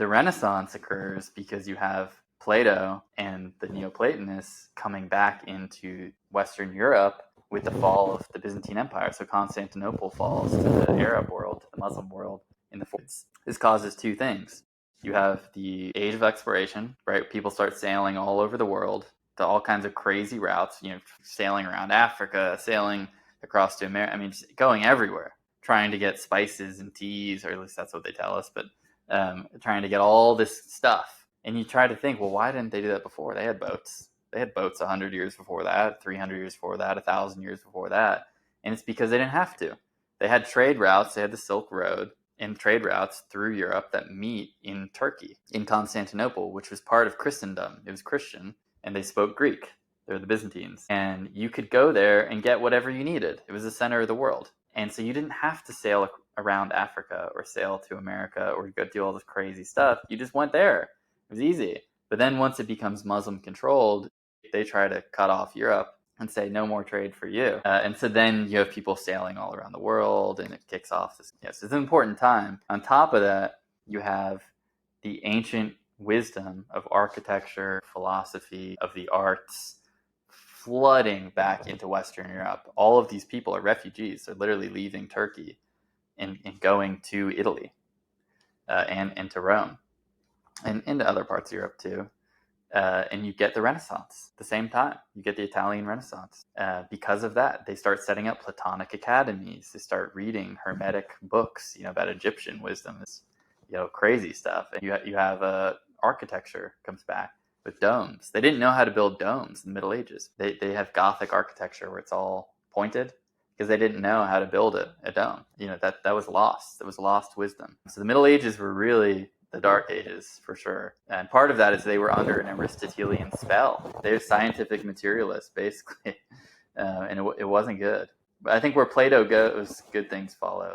The Renaissance occurs because you have Plato and the Neoplatonists coming back into Western Europe with the fall of the Byzantine Empire. So Constantinople falls to the Arab world, the Muslim world in the 40s. This causes two things. You have the age of exploration, right? People start sailing all over the world to all kinds of crazy routes, sailing around Africa, sailing across to America. I mean, just going everywhere, trying to get spices and teas, or at least that's what they tell us, but trying to get all this stuff. And you try to think, well, why didn't they do that before? They had boats. They had boats 100 years before that, 300 years before that, 1,000 years before that. And it's because they didn't have to. They had trade routes. They had the Silk Road and trade routes through Europe that meet in Turkey, in Constantinople, which was part of Christendom. It was Christian, and they spoke Greek. They're the Byzantines. And you could go there and get whatever you needed. It was the center of the world. And so you didn't have to sail around Africa or sail to America or go do all this crazy stuff. You just went there. It was easy. But then once it becomes Muslim controlled, they try to cut off Europe and say no more trade for you. And so then you have people sailing all around the world, and it kicks off this. Yes, it's an important time. On top of that, you have the ancient wisdom of architecture, philosophy, of the arts, flooding back into Western Europe. All of these people are refugees. They're literally leaving Turkey and going to Italy and to Rome and into other parts of Europe too. And you get the Renaissance at the same time. You get the Italian Renaissance. Because of that, they start setting up Platonic academies. They start reading Hermetic books, about Egyptian wisdom, this, crazy stuff. And you have architecture comes back with domes. They didn't know how to build domes in the Middle Ages. They have Gothic architecture where it's all pointed because they didn't know how to build a dome. That was lost. That was lost wisdom. So the Middle Ages were really the Dark Ages for sure. And part of that is they were under an Aristotelian spell. They're scientific materialists, basically. And it wasn't good. But I think where Plato goes, good things follow.